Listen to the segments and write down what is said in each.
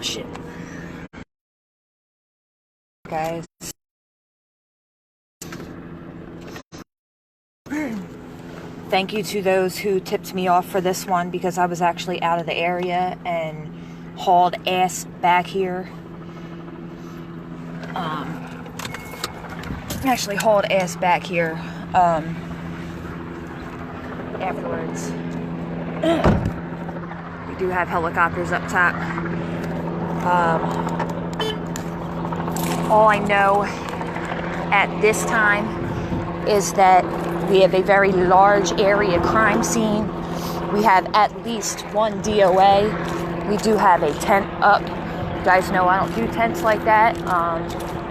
shit. Guys. Thank you to those who tipped me off for this one, because I was actually out of the area and hauled ass back here. Actually hauled ass back here afterwards. We do have helicopters up top. All I know at this time is that we have a very large area crime scene. We have at least one DOA. We do have a tent up. You guys know I don't do tents like that.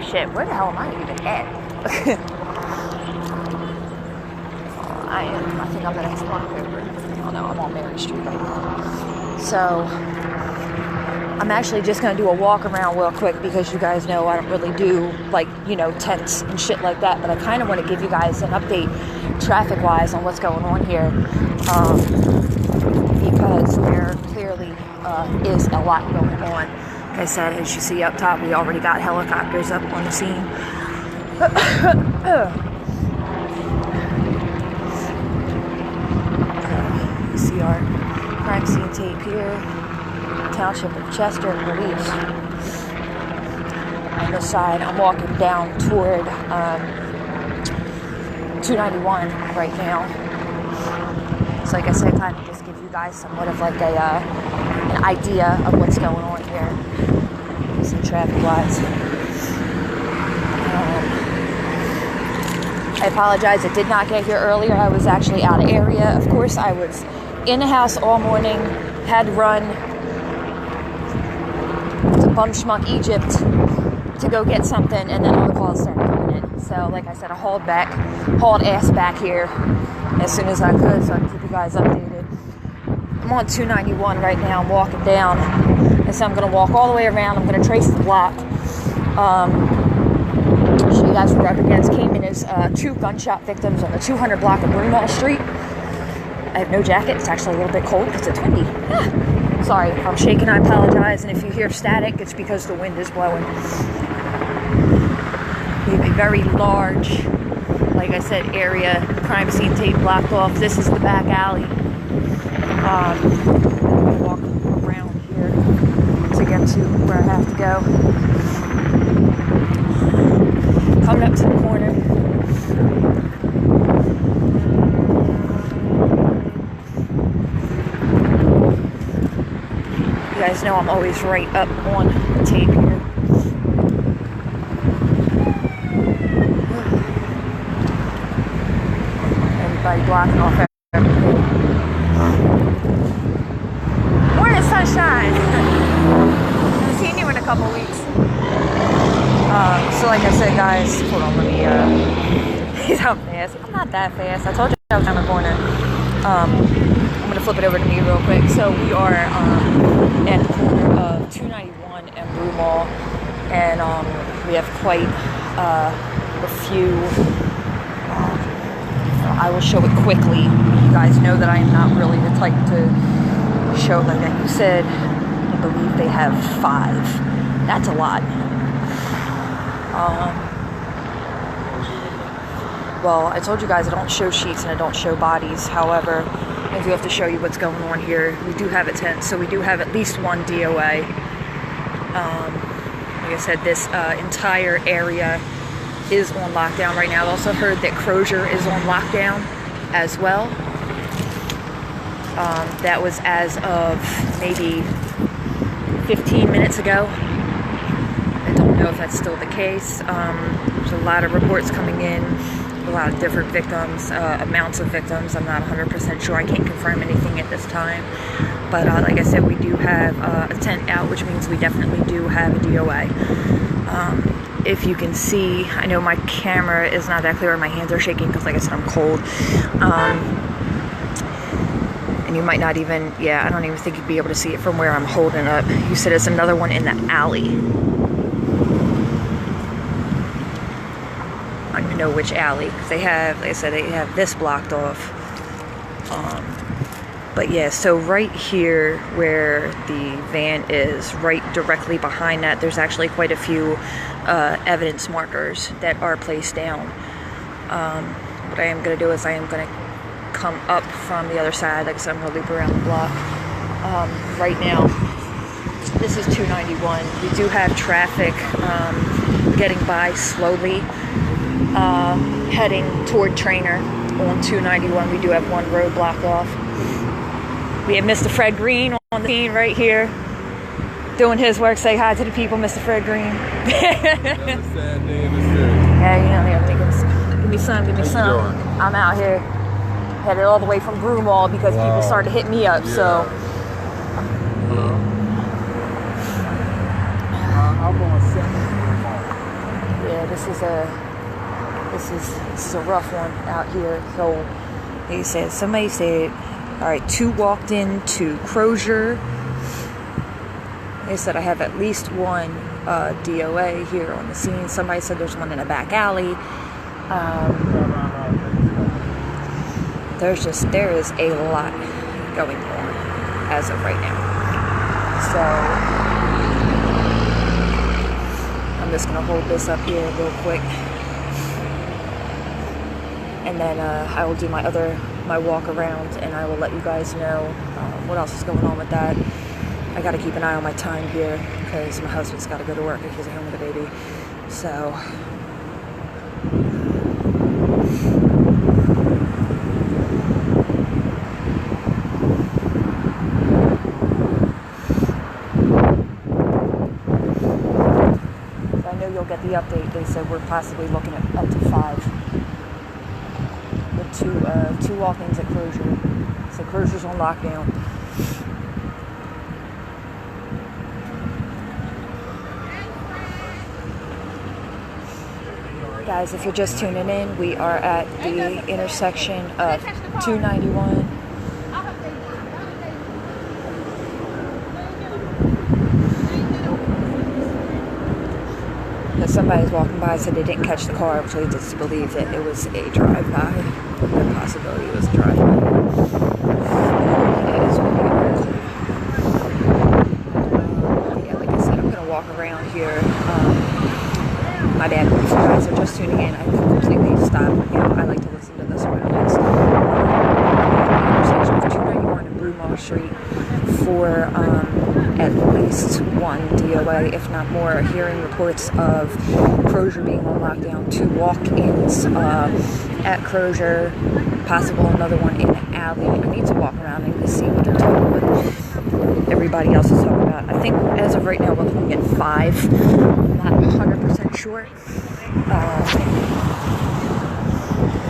Shit, where the hell am I even at? I think I'm the next block over. Oh no, I'm on Mary Street right now. So, I'm actually just going to do a walk around real quick, because you guys know I don't really do, like, you know, tents and shit like that. But I kind of want to give you guys an update traffic-wise on what's going on here. Because there clearly is a lot going on. Like I said, as you see up top, we already got helicopters up on the scene. You see our crime scene tape here. Township of Chester Police. On this side, I'm walking down toward 291 right now. So like I said, kind of just give you guys somewhat of like an idea of what's going on here. Some traffic-wise. I apologize, I did not get here earlier. I was actually out of area. Of course, I was in the house all morning, had run to Bum Schmuck, Egypt to go get something, and then all the calls started coming in. So, like I said, I hauled ass back here as soon as I could, so I can keep you guys updated. I'm on 291 right now. I'm walking down, and so I'm going to walk all the way around. I'm going to trace the block. Show you guys what we're up against. Came in as 2 gunshot victims on the 200 block of Broomall Street. I have no jacket. It's actually a little bit cold. It's windy. Sorry if I'm shaking, I apologize. And if you hear static, it's because the wind is blowing. We have a very large, like I said, area crime scene tape blocked off. This is the back alley. I'm going to walk around here to get to where I have to go. Coming up to the corner. You guys know I'm always right up on the tape here. Everybody blocking off everything. Morning, sunshine! Haven't seen you in a couple weeks. So like I said, guys, hold on, let me, he's out fast. I'm not that fast. I told you I was down the corner. I'm going to flip it over to me real quick. So we are at the corner of 291 and Broomall, and we have quite a few. I will show it quickly. You guys know that I am not really the type to show like that. You said, I believe they have 5. That's a lot. Well, I told you guys I don't show sheets and I don't show bodies. However, I do have to show you what's going on here. We do have a tent, so we do have at least one DOA. Like I said, this entire area is on lockdown right now. I also heard that Crozier is on lockdown as well. That was as of maybe 15 minutes ago. I don't know if that's still the case. There's a lot of reports coming in, a lot of different victims, amounts of victims. I'm not 100% sure. I can't confirm anything at this time. But like I said, we do have a tent out, which means we definitely do have a DOA. If you can see, I know my camera is not that clear, my hands are shaking because, like I said, I'm cold. And you might not even, I don't even think you'd be able to see it from where I'm holding up. You said it's another one in the alley. I don't even know which alley, because they have, like I said, they have this blocked off. But yeah, so right here where the van is, right directly behind that, there's actually quite a few evidence markers that are placed down. What I am going to do is I am going to come up from the other side. Like I said, I'm going to loop around the block. Right now, this is 291. We do have traffic getting by slowly, heading toward Trainer on 291. We do have one road blocked off. We have Mr. Fred Green on the scene right here, doing his work. Say hi to the people, Mr. Fred Green. Yeah, you know, they're thinking, give me some, give me some. I'm out here, headed all the way from Broomall because people started to hit me up, so. Hello. I'm on 7. Yeah, this is a rough one out here. So somebody said, all right, 2 walked into Crozier. They said I have at least one DOA here on the scene. Somebody said there's one in a back alley. There is a lot going on as of right now. So I'm just gonna hold this up here real quick, and then I will do my walk around, and I will let you guys know what else is going on with that. I got to keep an eye on my time here because my husband's got to go to work and he's at home with the baby. So I know you'll get the update. They said we're possibly looking at up to 5 with 2 walk-ins at Crozier. So Crozier's on lockdown. Guys, if you're just tuning in, we are at the intersection of 291. Somebody's walking by, said they didn't catch the car, which leads us to believe that it was a drive-by. The possibility it was a drive-by. Yeah, like I said, I'm going to walk around here. My bad, if you guys are just tuning in, I completely stopped. You know, I like to listen to the surroundings. Intersection of 291 and Broomall Street for at least 1 DOA, if not more. Hearing reports of Crozier being on lockdown, 2 walk-ins at Crozier, possible another one in the alley. I need to walk around and see what they're talking about. Everybody else is talking about. I think as of right now we're looking at 5. I'm not 100% sure.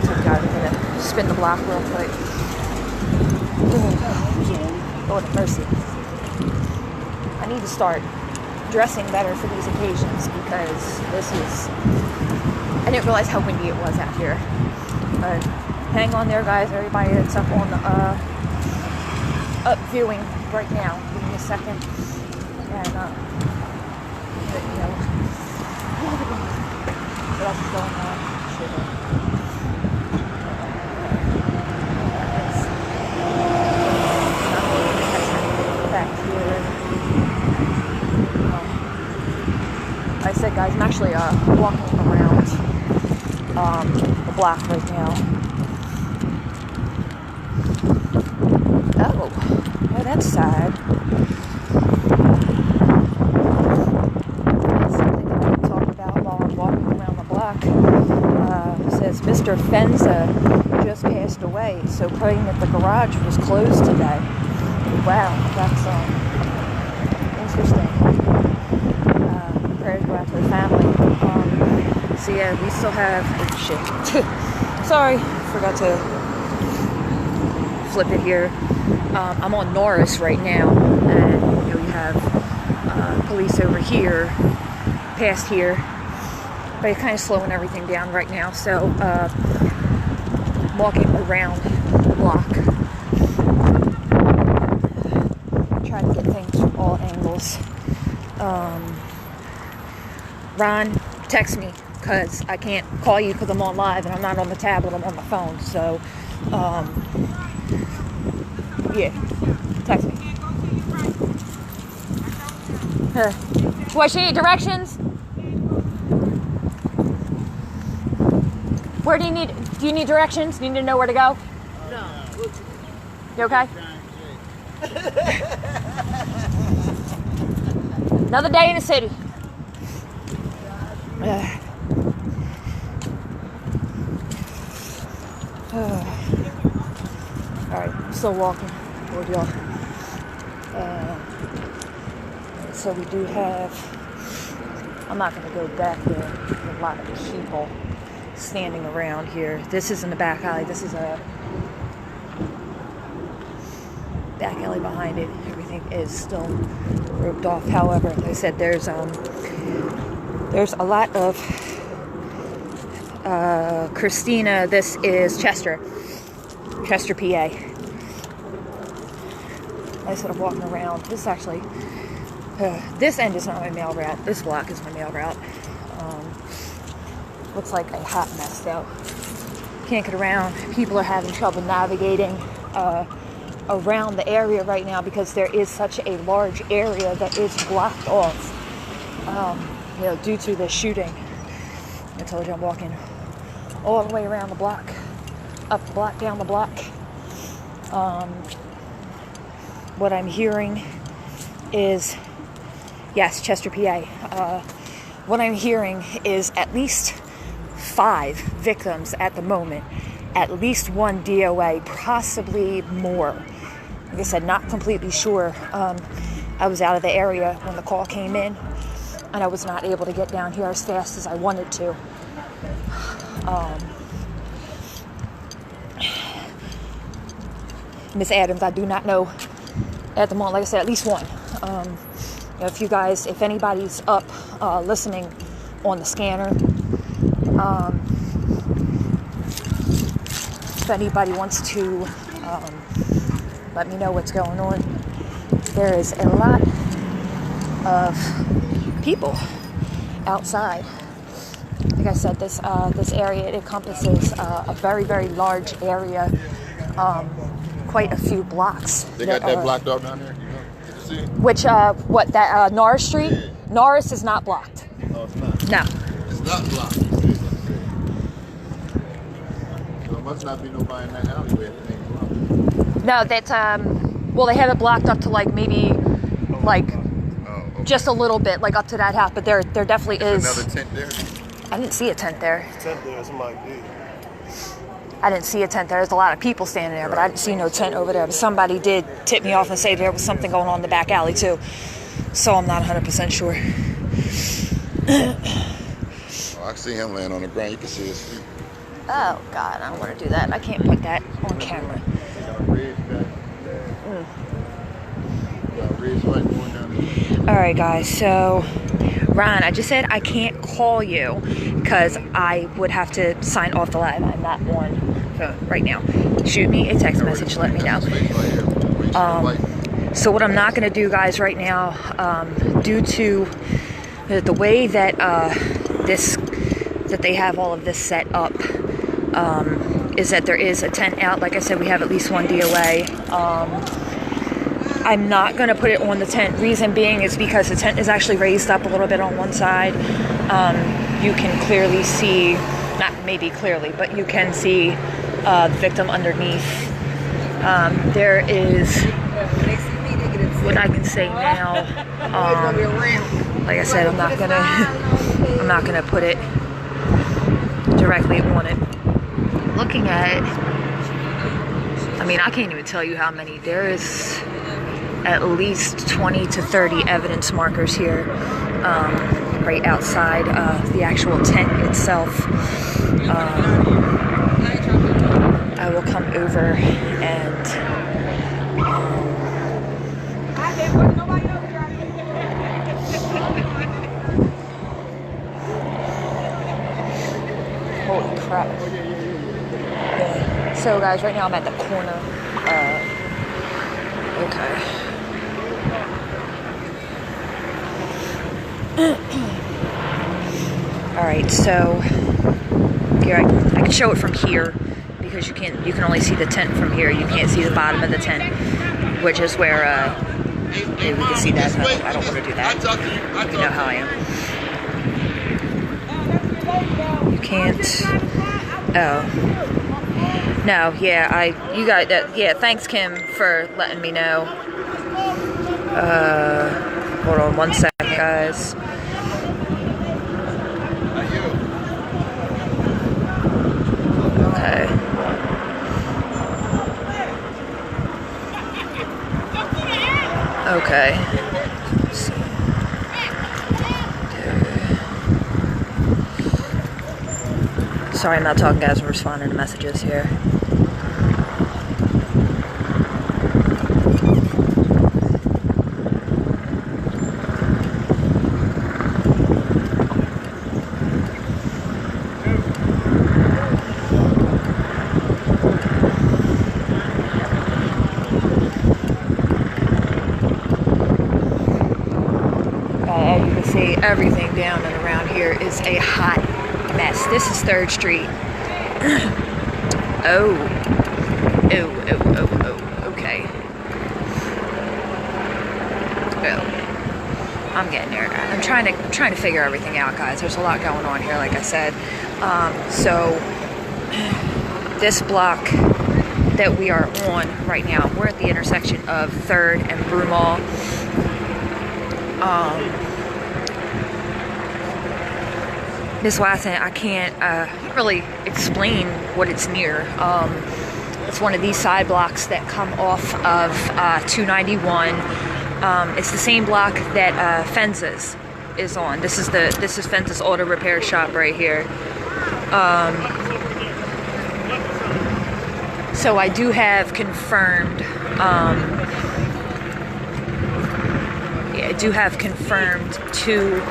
So guys, I'm gonna spin the block real quick. Lord have mercy. I need to start dressing better for these occasions because I didn't realize how windy it was out here. But hang on there, guys. Everybody that's up on the up viewing right now. Give me a second, and you know what else is going on. Back here. Like I said, guys, I'm actually walking around the block right now. Oh, well, that's sad. That's something that I can talk about while I'm walking around the block. It says Mr. Fenza just passed away, so praying that the garage was closed today. Wow, that's interesting. Prayers go out to the family. So yeah, we still have, oh shit, sorry, forgot to flip it here. I'm on Norris right now, and you know, we have police over here, past here, but they're kind of slowing everything down right now, so walking around the block, trying to get things from all angles. Ron, text me, because I can't call you because I'm on live and I'm not on the tablet, I'm on my phone, so Yeah. Text me. What, she need directions? Where do you need directions? Do you need to know where to go? No. You okay? Another day in the city. Alright, I'm still walking toward y'all. So we do have, I'm not going to go back there. There's a lot of people standing around here. This isn't a back alley. This is a back alley behind it. Everything is still roped off. However, like I said, there's a lot of Christina. This is Chester, PA. I said I'm walking around. This is actually this end is not my mail route. This block is my mail route. Looks like a hot mess though. Can't get around. People are having trouble navigating around the area right now because there is such a large area that is blocked off. Due to the shooting. I told you I'm walking all the way around the block, up the block, down the block. What I'm hearing is, yes, Chester, PA. What I'm hearing is at least 5 victims at the moment, at least 1 DOA, possibly more. Like I said, not completely sure. I was out of the area when the call came in, and I was not able to get down here as fast as I wanted to. Miss Adams, I do not know at the moment. Like I said, at least 1. If anybody's up listening on the scanner, if anybody wants to let me know what's going on. There is a lot of people outside. Like I said, this area, it encompasses a very, very large area, quite a few blocks. They got that blocked off down there? Did you see it? Which, Norris Street? Yeah. Norris is not blocked. No, it's not. No. It's not blocked. So it must not be nobody in that alleyway if it ain't blocked. No, that's, they have it blocked up to maybe okay. Just a little bit, up to that house, but there definitely is. Another tent there? I didn't see a tent there. Tent there, somebody did. I didn't see a tent there. There's a lot of people standing there, but I didn't see no tent over there. But somebody did tip me off and say there was something going on in the back alley too. So I'm not 100% sure. I see him laying on the ground. You can see his feet. Oh God, I don't want to do that. I can't put that on camera. All right, guys. So, Ron, I just said I can't call you because I would have to sign off the live. I'm not on phone right now. Shoot me a text message. Let me know. So what I'm not going to do, guys, right now, due to the way that that they have all of this set up, is that there is a tent out. Like I said, we have at least 1 DOA. I'm not going to put it on the tent. Reason being is because the tent is actually raised up a little bit on one side. You can clearly see, not maybe clearly, but you can see the victim underneath. There is, what I can say now, like I said, I'm not gonna put it directly on it. Looking at it, I mean, I can't even tell you how many. There is at least 20 to 30 evidence markers here, right outside the actual tent itself. I will come over and holy crap. Yeah. So guys, right now I'm at the corner. Okay. Alright, so here I can show it from here because you can only see the tent from here. You can't see the bottom of the tent. which is where maybe we can see that. I don't want to do that. You know how I am. You can't. Oh. No, yeah, you got that. Yeah, thanks, Kim, for letting me know. Hold on 1 second, guys. Okay. Okay. Let's see. Sorry, I'm not talking, guys. I'm responding to messages here. As you can see, everything down and around here is a hot mess. This is 3rd Street. Oh, okay. Oh, I'm getting there. I'm trying to figure everything out, guys. There's a lot going on here, like I said. So this block that we are on right now, we're at the intersection of 3rd and Broomall. Miss Watson, I can't really explain what it's near. It's one of these side blocks that come off of 291. It's the same block that Fenz's is on. This is Fenz's auto repair shop right here. So I do have confirmed. I do have confirmed 2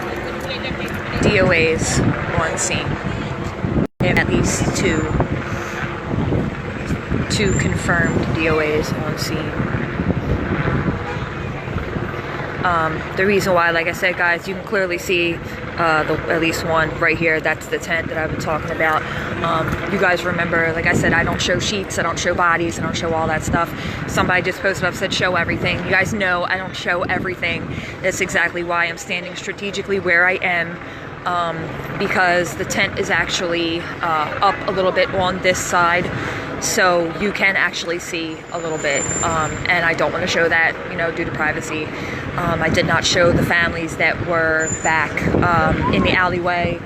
DOAs on scene. At least two confirmed DOAs on scene. The reason why, like I said, guys, you can clearly see at least one right here. That's the tent that I've been talking about. You guys remember, like I said, I don't show sheets, I don't show bodies, I don't show all that stuff. Somebody just posted up, said show everything. You guys know I don't show everything. That's exactly why I'm standing strategically where I am, because the tent is actually up a little bit on this side, so you can actually see a little bit, and I don't want to show that, you know, due to privacy. I did not show the families that were back in the alleyway.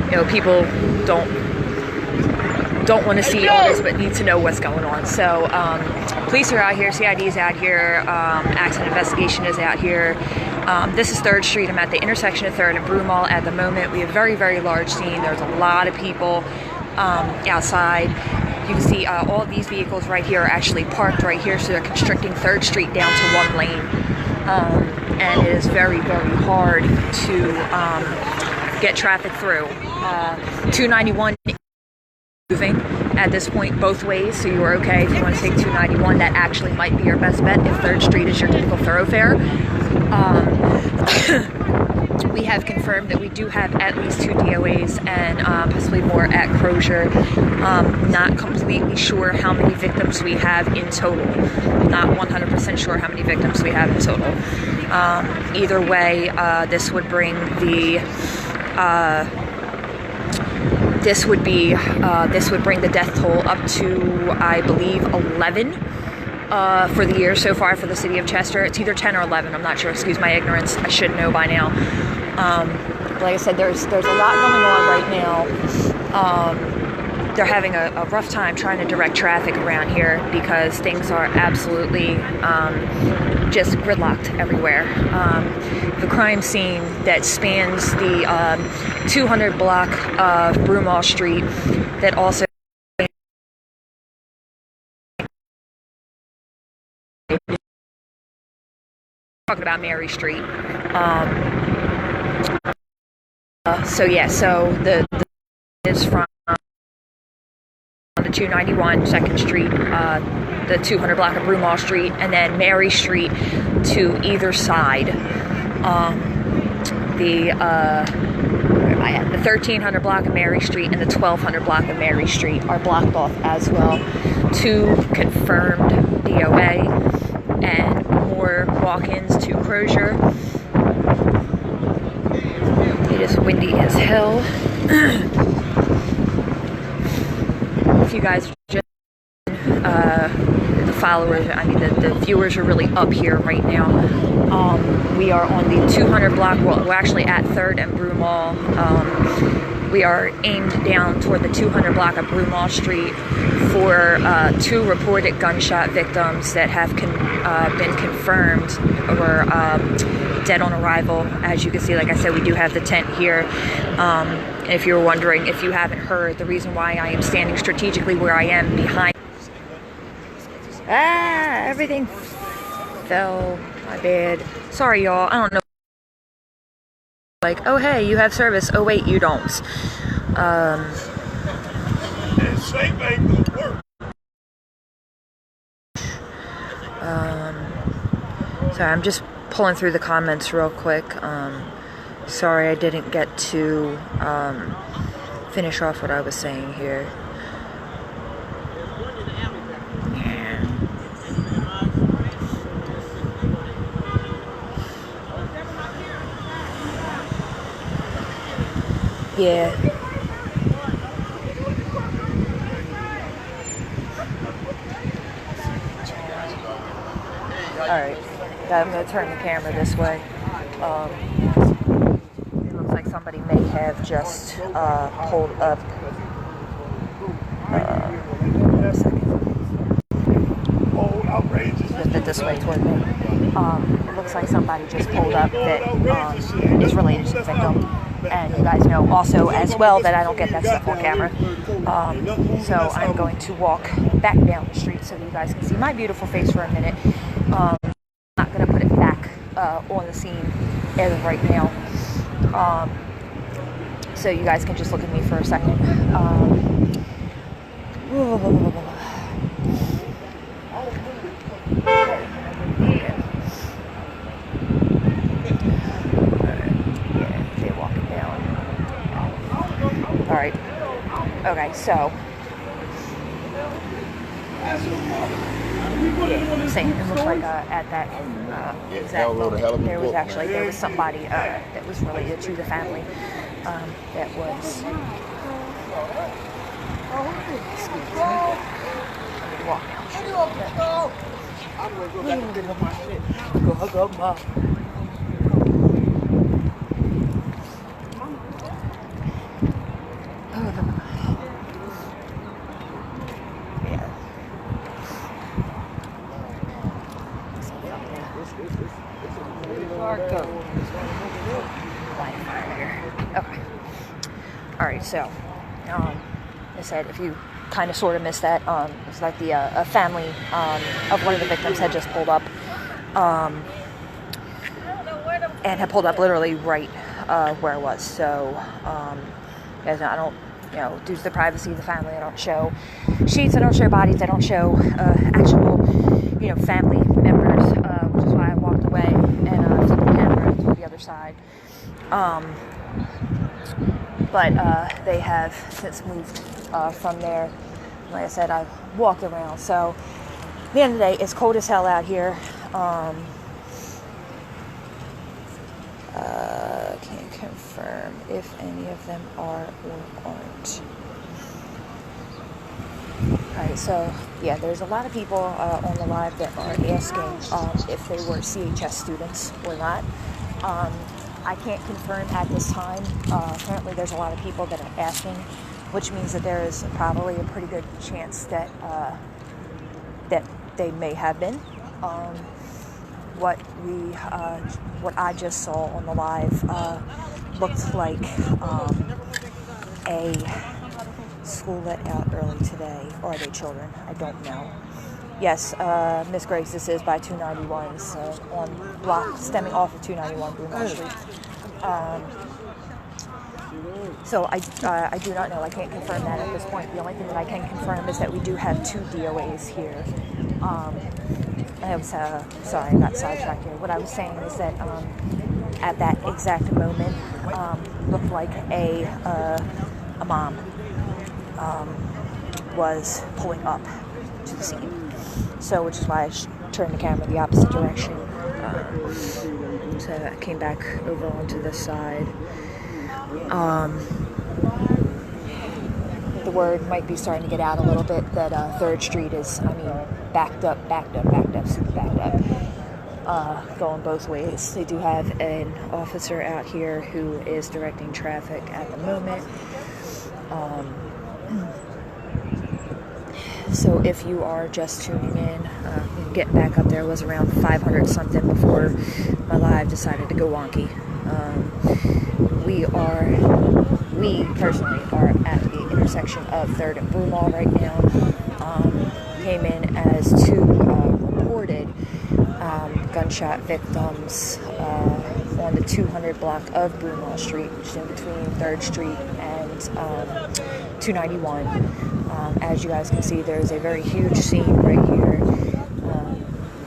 You know, people don't want to see all this, but need to know what's going on. So police are out here, CID is out here, accident investigation is out here. This is 3rd Street. I'm at the intersection of 3rd and Broomall at the moment. We have a very, very large scene. There's a lot of people outside. You can see all of these vehicles right here are actually parked right here, so they're constricting 3rd Street down to 1 lane. And it is very, very hard to get traffic through. 291 moving at this point both ways, so you are okay if you want to take 291. That actually might be your best bet if 3rd Street is your typical thoroughfare. We have confirmed that we do have at least 2 DOAs and possibly more at Crozier. Not completely sure how many victims we have in total. Not 100% sure how many victims we have in total. Either way, this would bring the death toll up to, I believe, 11 for the year so far for the city of Chester. It's either 10 or 11. I'm not sure. Excuse my ignorance. I should know by now. Like I said, there's a lot going on right now. They're having a rough time trying to direct traffic around here because things are absolutely just gridlocked everywhere. The crime scene that spans the 200 block of Broomall Street that also talking about Mary Street. So the is from the 291 2nd Street, the 200 block of Broomall Street, and then Mary Street to either side. Where am I at? The 1300 block of Mary Street and the 1200 block of Mary Street are blocked off as well. 2 confirmed DOA, and more walk-ins to Crozier. It is windy as hell. If you guys are just the followers, I mean the viewers are really up here right now. We are on the 200 block. We're actually at 3rd and Broomall. We are aimed down toward the 200 block of Broomall Street for 2 reported gunshot victims that have been confirmed or dead on arrival. As you can see, like I said, we do have the tent here. And if you're wondering, if you haven't heard, the reason why I am standing strategically where I am behind... everything fell. My bad. Sorry, y'all. I don't know. Like, oh, hey, you have service. Oh, wait, you don't. Sorry, I'm just pulling through the comments real quick. Sorry I didn't get to finish off what I was saying here. Yeah. Alright, I'm going to turn the camera this way. It looks like somebody may have just pulled up. A second. Lift it this way toward me. It looks like somebody just pulled up that is related to the victim. And you guys know also as well that I don't get that stuff on camera. So I'm going to walk back down the street so you guys can see my beautiful face for a minute. I'm not going to put it back on the scene as of right now. So you guys can just look at me for a second. Alright. Okay, so same. It looks like at that exact moment, there was somebody that was related to the family that was. Excuse me. Walk down. Okay. Alright, so I said if you kind of sort of missed that, it's like the a family of one of the victims had just pulled up and had pulled up literally right where I was. So guys, I don't, due to the privacy of the family, I don't show sheets, I don't show bodies, I don't show actual, family members, which is why I walked away and flipped the camera to the other side. But they have since moved from there. Like I said, I walked around. So at the end of the day, it's cold as hell out here. Can't confirm if any of them are or aren't. Alright, so yeah, there's a lot of people on the live that are asking if they were CHS students or not. I can't confirm at this time. Apparently there's a lot of people that are asking, which means that there is probably a pretty good chance that that they may have been. What I just saw on the live looked like a school let out early today. Or are they children? I don't know. Yes, Miss Grace, this is by 291, so on block stemming off of 291 Broomall Street. So I do not know. I can't confirm that at this point. The only thing that I can confirm is that we do have 2 DOAs here. I was sorry, I got sidetracked here. What I was saying is that at that exact moment, looked like a mom was pulling up to the scene. So, which is why I turned the camera the opposite direction. So I came back over onto this side. The word might be starting to get out a little bit that 3rd Street is, backed up, super backed up. Going both ways. They do have an officer out here who is directing traffic at the moment. So if you are just tuning in, getting back up there was around 500 something before my live decided to go wonky. We personally are at the intersection of 3rd and Broomall right now. Came in as 2 reported gunshot victims on the 200 block of Broomall Street, which is in between 3rd Street and 291. As you guys can see, there's a very huge scene right here.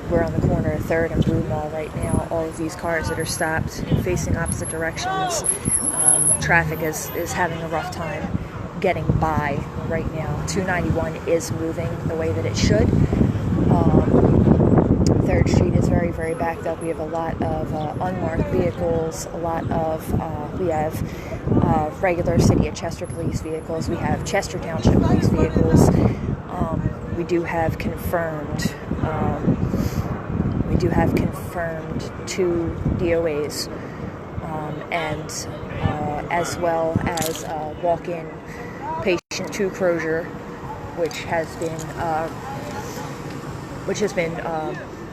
We're on the corner of 3rd and Broomall right now. All of these cars that are stopped and facing opposite directions. Traffic is having a rough time getting by right now. 291 is moving the way that it should. 3rd Street is very, very backed up. We have a lot of unmarked vehicles, we have regular City of Chester police vehicles, we have Chester Township police vehicles, we do have confirmed 2 DOAs, and as well as walk-in patient 2 closure, which has been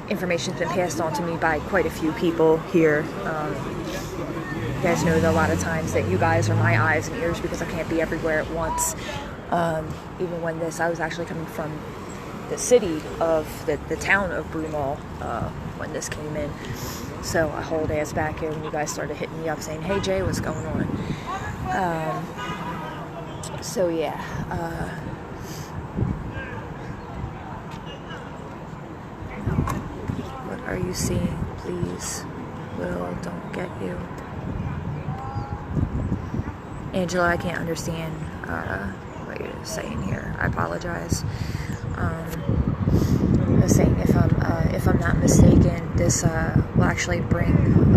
information's been passed on to me by quite a few people here. You guys know that a lot of times that you guys are my eyes and ears because I can't be everywhere at once. Even when I was actually coming from the city of the town of Broomall when this came in. So I hauled ass back here when you guys started hitting me up saying, "Hey Jay, what's going on?" So yeah. What are you seeing? Please, Will, don't get you. Angela, I can't understand what you're saying here. I apologize. I was saying if I'm not mistaken, this will actually bring,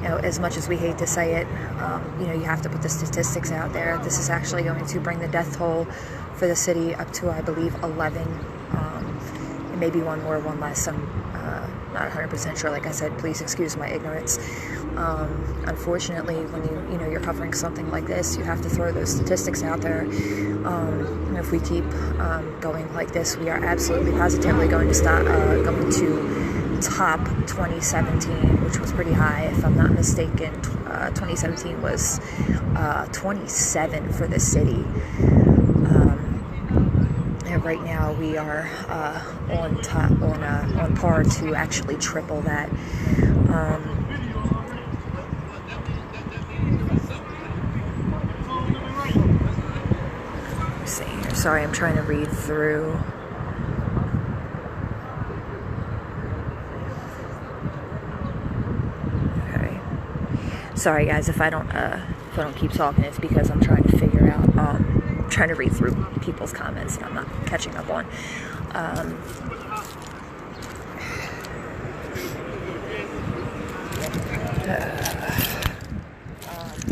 as much as we hate to say it, you have to put the statistics out there. This is actually going to bring the death toll for the city up to, I believe, 11. And maybe one more, one less. I'm not 100% sure. Like I said, please excuse my ignorance. Unfortunately, when you're covering something like this, you have to throw those statistics out there. And if we keep going like this, we are absolutely positively going to top 2017, which was pretty high. If I'm not mistaken, 2017 was 27 for the city. And right now we are on par to actually triple that. Let's see here. Sorry, I'm trying to read through. Okay. Sorry guys, if I don't keep talking, it's because I'm trying to figure out. Trying to read through people's comments that I'm not catching up on.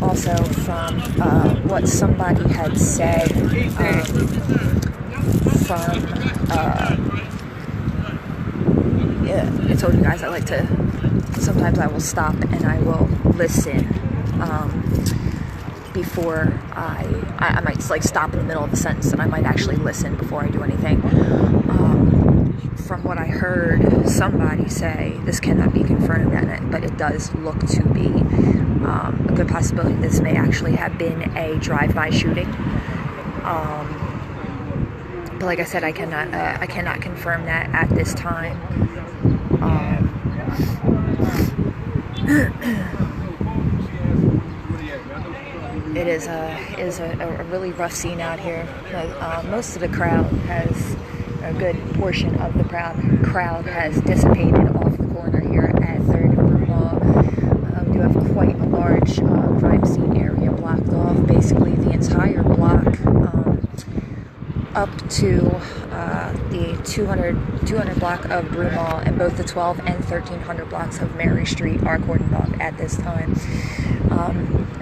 Also, from what somebody had said, I told you guys sometimes I will stop and I will listen. Before I might stop in the middle of a sentence and I might actually listen before I do anything. From what I heard somebody say, this cannot be confirmed, but it does look to be a good possibility this may actually have been a drive-by shooting. But like I said, I cannot confirm that at this time. It is a really rough scene out here. Most of the crowd a good portion of the crowd has dissipated off the corner here at 3rd and Broomall. We do have quite a large crime scene area blocked off. Basically, the entire block up to the 200 block of Broomall, and both the 12 and 1300 blocks of Mary Street are cordoned off at this time.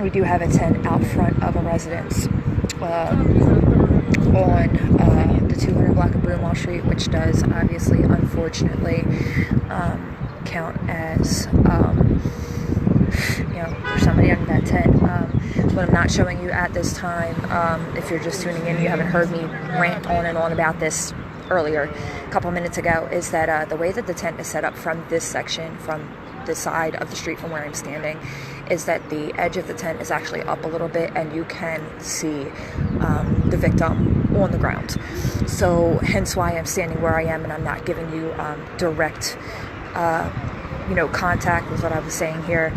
We do have a tent out front of a residence on the 200 block of Broomall Street, which does obviously, unfortunately, count as there's somebody under that tent. What I'm not showing you at this time, if you're just tuning in, you haven't heard me rant on and on about this earlier, a couple minutes ago, is that the way that the tent is set up from this section, from the side of the street from where I'm standing, is that the edge of the tent is actually up a little bit, and you can see the victim on the ground. So hence why I'm standing where I am, and I'm not giving you direct contact with what I was saying here.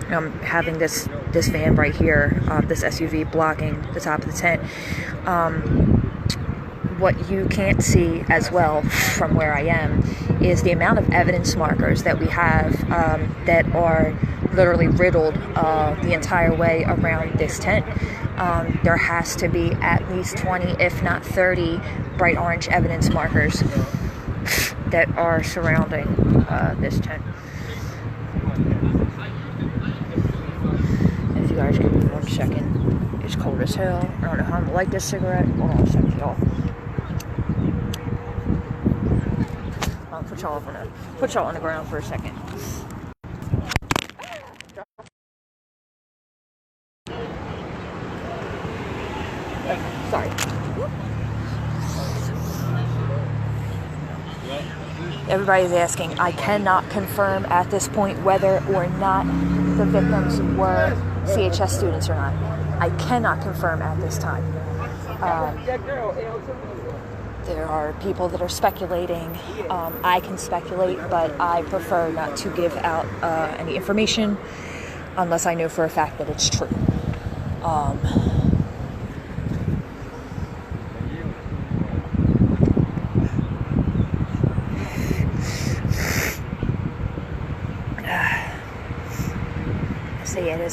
I'm having this van right here, this SUV blocking the top of the tent. What you can't see as well from where I am is the amount of evidence markers that we have that are literally riddled the entire way around this tent. There has to be at least 20, if not 30, bright orange evidence markers that are surrounding this tent. If you guys give me 1 second, it's cold as hell. I don't know how I'm gonna light this cigarette. Hold on a second, y'all. I'll put y'all on the ground for a second. Sorry. Everybody's asking. I cannot confirm at this point whether or not the victims were CHS students or not. I cannot confirm at this time. There are people that are speculating. I can speculate, but I prefer not to give out any information unless I know for a fact that it's true.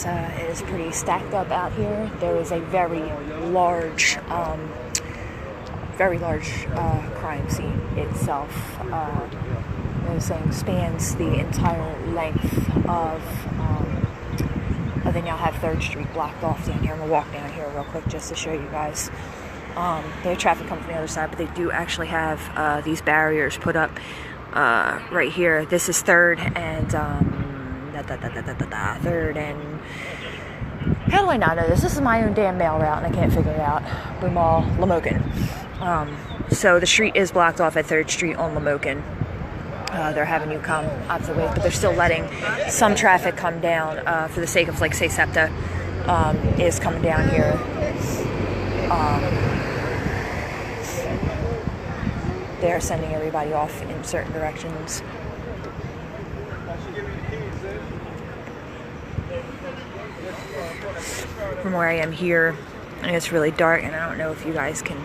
It is pretty stacked up out here. There is a very large crime scene itself. They're saying spans the entire length of. They now have 3rd Street blocked off down here. I'm gonna walk down here real quick just to show you guys. They have traffic coming from the other side, but they do actually have these barriers put up right here. This is 3rd and 3rd and how do I not know this? This is my own damn mail route and I can't figure it out. Broomall, Lamoken. So the street is blocked off at 3rd Street on Lamoken. They're having you come opposite ways, but they're still letting some traffic come down for the sake of, like, say, SEPTA is coming down here. They're sending everybody off in certain directions. From where I am here, and it's really dark, and I don't know if you guys can,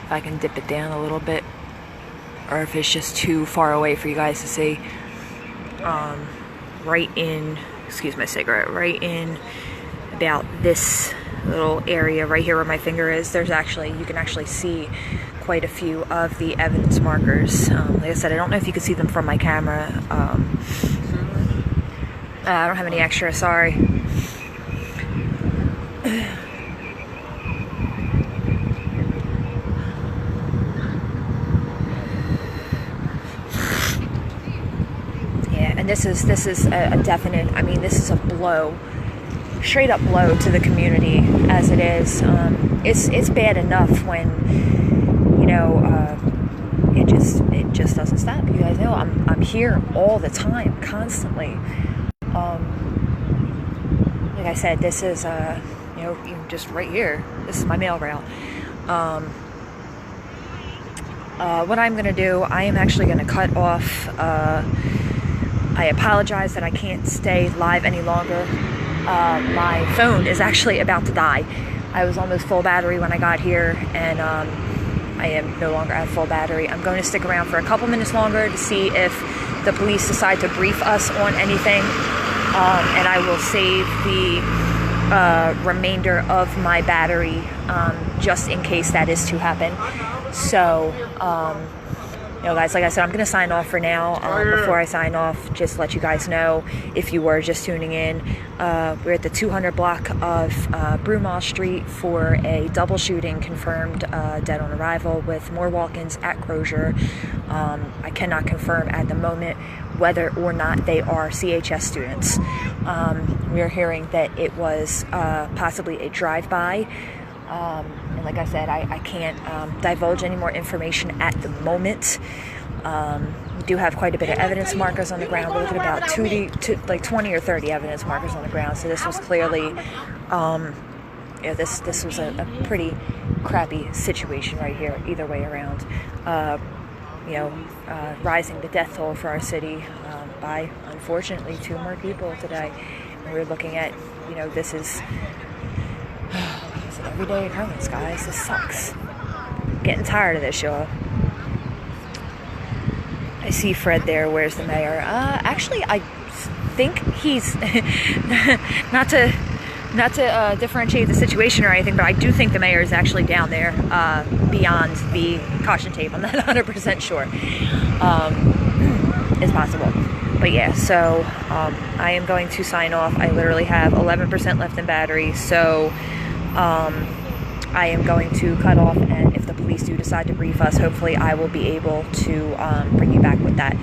if I can dip it down a little bit, or if it's just too far away for you guys to see. Right in, excuse my cigarette, right in about this little area right here where my finger is, there's actually, you can actually see quite a few of the evidence markers. Like I said, I don't know if you can see them from my camera. I don't have any extra, sorry. Yeah, and this is a definite, I mean, this is a blow, straight up blow to the community as it is. It's bad enough when, you know, it just doesn't stop. You guys know I'm here all the time, constantly. Like I said, this is you know, just right here. This is my mail route. What I'm gonna do, I am actually gonna cut off. I apologize that I can't stay live any longer. My phone is actually about to die. I was almost full battery when I got here, and I am no longer at full battery. I'm going to stick around for a couple minutes longer to see if the police decide to brief us on anything, and I will save the remainder of my battery, just in case that is to happen. So, guys, like I said, I'm going to sign off for now. Before I sign off, just let you guys know, if you were just tuning in, we're at the 200 block of Broomall Street for a double shooting confirmed, dead on arrival, with more walk-ins at Crozier. I cannot confirm at the moment whether or not they are CHS students. We're hearing that it was possibly a drive-by. And like I said, I can't divulge any more information at the moment. We do have quite a bit of evidence markers on the ground. We're looking at about 20 or 30 evidence markers on the ground. So this was clearly, this was a pretty crappy situation right here, either way around. Rising the death toll for our city by, unfortunately, 2 more people today. And we're looking at, this is an everyday occurrence, guys. This sucks. Getting tired of this, y'all. I see Fred there. Where's the mayor? Actually, I think he's not to differentiate the situation or anything, but I do think the mayor is actually down there, beyond the caution tape. I'm not 100% sure. It's possible. But yeah, so I am going to sign off. I literally have 11% left in battery, so I am going to cut off, and if the police do decide to brief us, hopefully I will be able to bring you back with that.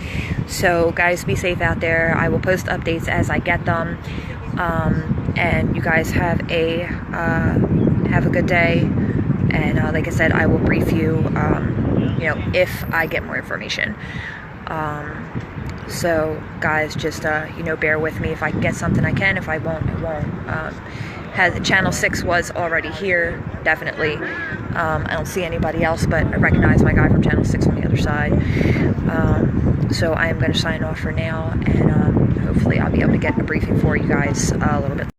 So guys, be safe out there. I will post updates as I get them, and you guys have a good day, and like I said, I will brief you, if I get more information. So guys, just bear with me. If I can get something, I can. If I won't, I won't. Channel 6 was already here, definitely. I don't see anybody else, but I recognize my guy from Channel 6 on the other side. So I am going to sign off for now, and hopefully I'll be able to get a briefing for you guys a little bit.